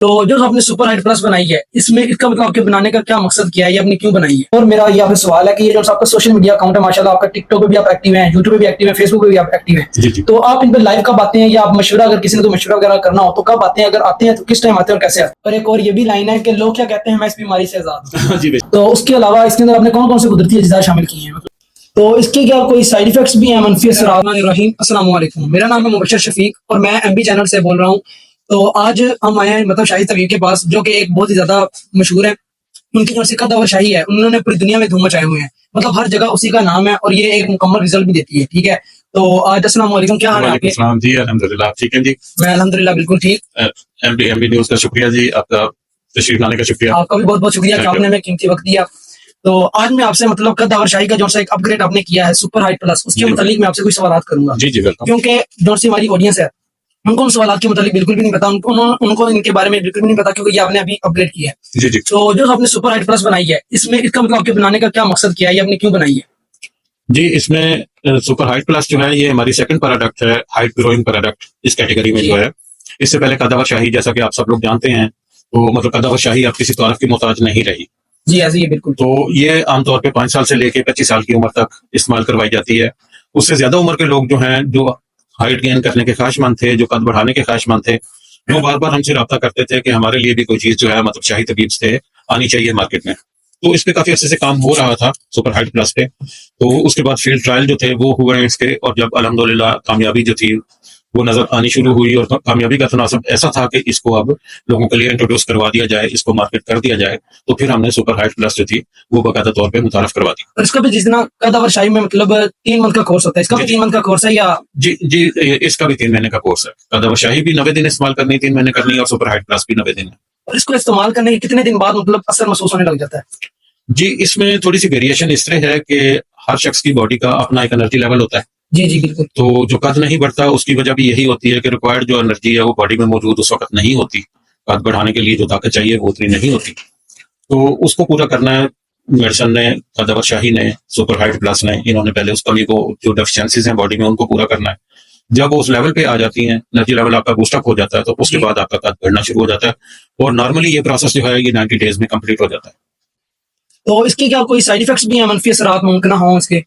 تو جو آپ نے سپر ہائٹ پلس بنائی ہے اس میں اس کا مطلب آپ کے بنانے کا کیا مقصد کیا ہے یا آپ نے کیوں بنائی ہے؟ اور میرا یہ آپ سے سوال ہے کہ یہ جو آپ کا سوشل میڈیا اکاؤنٹ ہے ماشاءاللہ آپ کا ٹک ٹاک پہ بھی آپ ایکٹیو ہیں، یوٹیوب پہ بھی ایکٹیو ہیں، فیس بک پہ بھی آپ ایکٹیو ہیں، تو آپ ان پہ لائیو کب آتے ہیں یا آپ مشورہ اگر کسی نے تو مشورہ وغیرہ کرنا ہو تو کب آتے ہیں؟ اگر آتے ہیں تو کس ٹائم آتے ہیں اور کیسے آتے ہیں؟ اور ایک اور یہ بھی لائن ہے کہ لوگ کیا کہتے ہیں میں اس بیماری سے آزاد ہوں، تو اس کے علاوہ اس کے اندر آپ نے کون کون سے قدرتی اجزاء شامل کیے ہیں؟ تو اس کے کیا کوئی سائیڈ ایفیکٹس بھی ہیں، منفی اثرات؟ السلام علیکم، میرا نام ہے مبشر شفیق اور میں ایم بی چینل سے بول رہا ہوں۔ تو آج ہم آئے ہیں مطلب شاہی طبیب کے پاس جو کہ ایک بہت ہی زیادہ مشہور ہے، ان کی جو سکہ دور شاہی ہے انہوں نے پوری دنیا میں دھوم مچائے ہوئے ہیں، مطلب ہر جگہ اسی کا نام ہے اور یہ ایک مکمل رزلٹ بھی دیتی ہے، ٹھیک ہے؟ تو آج السلام علیکم، کیا حال ہے آپ کے؟ السلام جی، الحمدللہ آپ ٹھیک ہیں جی؟ میں الحمدللہ بالکل ٹھیک۔ ایم بی نیوز کا شکریہ جی، آپ کا تشریف لانے کا شکریہ، آپ کا بھی بہت بہت شکریہ کہ آپ نے ہمیں قیمتی وقت دیا۔ تو آج میں آپ سے مطلب قد دور شاہی کا جو ایک اپ گریڈ آپ نے کیا ہے سپر ہائٹ پلس، اس کے متعلق میں آپ سے کچھ سوالات کروں گا جی جی بالکل، کیونکہ جو سی ہماری آڈینس ہے ان کو ان سوالات کے متعلق بالکل بھی نہیں پتا، ان کو ان کے بارے میں بالکل بھی نہیں پتا کیونکہ یہ آپ نے ابھی اپ گریڈ کیا ہے۔ جی جی تو جو آپ نے سپر ہائٹ پلس بنائی ہے اس میں اس کا مطلب آپ کے بنانے کا کیا مقصد کیا ہے یا آپ نے کیوں بنائی ہے؟ جی، اس میں سپر ہائٹ پلس جو ہے یہ ہماری سیکنڈ پروڈکٹ ہے، ہائٹ گروئنگ پروڈکٹ اس کیٹیگری میں جو ہے۔ اس سے پہلے قداور شاہی جیسا کہ آپ سب لوگ جانتے ہیں، تو مطلب قداور شاہی اب کسی تعارف کی محتاج نہیں رہی، جی ایسے ہی بالکل۔ تو یہ عام طور پہ 5 سال سے لے کے 25 سال کی عمر تک استعمال کروائی جاتی ہے۔ اس سے زیادہ عمر کے لوگ جو ہیں، جو ہائٹ گین کرنے کے خواہش مند تھے، جو قد بڑھانے کے خواہش مند تھے، وہ بار بار ہم سے رابطہ کرتے تھے کہ ہمارے لیے بھی کوئی چیز جو ہے مطلب شاہی طبیب سے آنی چاہیے مارکیٹ میں۔ تو اس پہ کافی عرصے سے کام ہو رہا تھا سپر ہائٹ پلس پہ، تو اس کے بعد فیلڈ ٹرائل جو تھے وہ ہوئے ہیں اس کے، اور جب الحمدللہ کامیابی جو تھی وہ نظر آنی شروع ہوئی اور کامیابی کا تناسب ایسا تھا کہ اس کو اب لوگوں کے لیے انٹروڈیوس کروا دیا جائے، اس کو مارکیٹ کر دیا جائے، تو پھر ہم نے سپر ہائٹ پلس جو تھی وہ باقاعدہ طور پہ متعارف کروا دی۔ اور اس کا بھی جتنا قداور شاہی میں مطلب 3 منتھ کا کورس ہوتا ہے، اس کا بھی 3 منتھ کا کورس ہے یا؟ جی جی، اس کا بھی 3 مہینے کا کورس ہے۔ قداور شاہی بھی 90 دن استعمال کرنی، 3 مہینے کرنی، اور سپر ہائٹ پلس بھی 90 دن ہے۔ اور اس کو استعمال کرنے کے کتنے دن بعد مطلب اثر محسوس ہونے لگ جاتا ہے؟ جی، اس میں تھوڑی سی ویریشن اس طرح ہے کہ ہر شخص کی باڈی کا اپنا ایک انرجی لیول ہوتا ہے۔ جی جی بالکل۔ تو جو قد نہیں بڑھتا اس کی وجہ بھی یہی ہوتی ہے کہ ریکوائرڈ جو انرجی ہے وہ باڈی میں موجود اس وقت نہیں ہوتی، قد بڑھانے کے لیے جو طاقت چاہیے وہ اتنی نہیں ہوتی، تو اس کو پورا کرنا ہے میڈیسن نے، قداور شاہی نے، سپر ہائٹ پلس نے، انہوں نے پہلے اس کمی کو، جو ڈیفیشنسیز ہیں باڈی میں، ان کو پورا کرنا ہے۔ جب وہ اس لیول پہ آ جاتی ہیں، انرجی لیول آپ کا بوسٹ اپ ہو جاتا ہے، تو اس کے بعد آپ کا قد بڑھنا شروع ہو جاتا ہے، اور نارملی یہ پروسیس جو ہے یہ 90 ڈیز میں کمپلیٹ ہو جاتا ہے۔ تو اس کے کیا کوئی سائیڈ ایفیکٹس بھی ہیں، منفی اثرات ممکن ہوں اس کے؟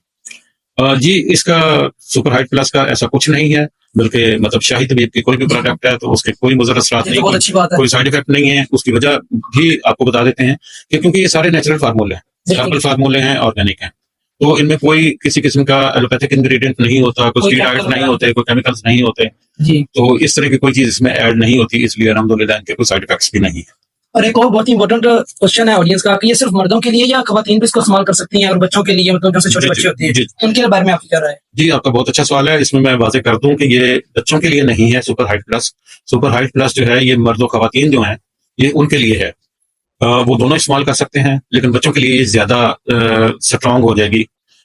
جی، اس کا سپر ہائٹ پلس کا ایسا کچھ نہیں ہے، بلکہ مطلب شاہی طبیب کی کوئی بھی پروڈکٹ ہے تو اس کے کوئی مضر اثرات نہیں، بہت اچھی بات ہے، کوئی سائیڈ افیکٹ نہیں ہے۔ اس کی وجہ بھی آپ کو بتا دیتے ہیں کہ کیونکہ یہ سارے نیچرل فارمولے ہیں، ہربل فارمولے ہیں، آرگینک ہیں، تو ان میں کوئی کسی قسم کا ایلوپیتھک انگریڈینٹ نہیں ہوتا، کوئی اسٹیرائڈ نہیں ہوتے، کوئی کیمیکلز نہیں ہوتے، تو اس طرح کی کوئی چیز اس میں ایڈ نہیں ہوتی، اس لیے الحمدللہ ان کے کوئی سائیڈ افیکٹس بھی نہیں ہیں۔ اور ایک اور بہت ہی امپورٹنٹ کوشچن ہے آڈینس کا کہ یہ صرف مردوں کے لیے یا خواتین بھی اس کو استعمال کر سکتی ہیں، اور بچوں کے لیے مطلب جو چھوٹے بچے ہوتے ہیں ان کے بارے میں آپ کی کیا رائے ہے؟ جی، آپ کا بہت اچھا سوال ہے۔ اس میں میں واضح کر دوں کہ یہ بچوں کے لیے نہیں ہے super height plus. Super height plus جو ہے یہ مرد و خواتین جو ہیں یہ ان کے لیے ہے، وہ دونوں استعمال کر سکتے ہیں، لیکن بچوں کے لیے یہ زیادہ سٹرانگ ہو جائے گی،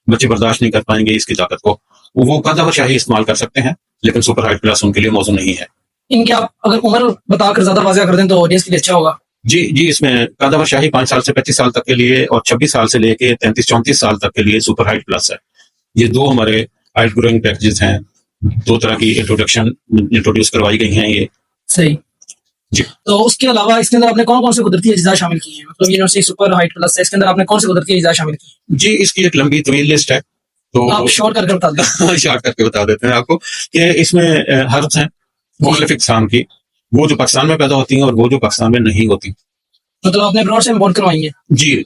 بچے برداشت نہیں کر پائیں گے اس کی طاقت کو، وہ قداور شاہی استعمال کر سکتے ہیں، لیکن سپر ہائٹ پلس ان کے لیے موزوں نہیں ہے۔ ان کے آپ اگر عمر بتا کر زیادہ واضح کر دیں تو آڈینس کے لیے اچھا ہوگا۔ جی، اس میں قداور شاہی 5 سال سے 25 سال تک کے لیے، اور 26 سال سے لے کے 33-34 سال تک کے لیے سپر ہائٹ پلس ہے۔ یہ 2 ہمارے ہائٹ گروئنگ پیکجز ہیں، 2 طرح کی انٹروڈیوس کروائی گئی ہیں یہ۔ صحیح جی۔ تو اس کے علاوہ اس کے اندر آپ نے کون سے قدرتی اجزاء شامل کیے ہیں؟ مطلب یہ سپر ہائٹ پلس ہے، اس کے اندر آپ نے کون سے قدرتی اجزاء شامل کیے ہیں؟ جی، اس کی ایک لمبی طویل لسٹ ہے، تو آپ شارٹ کر کے بتا دیں۔ شارٹ کر کے بتا دیتے ہیں آپ کو کہ اس میں ہربس ہیں مختلف اقسام کی، وہ جو پاکستان میں پیدا ہوتی ہیں اور وہ جو پاکستان میں نہیں ہوتی۔ مطلب آپ نے ابراڈ سے امپورٹ کروائی ہیں؟ جی،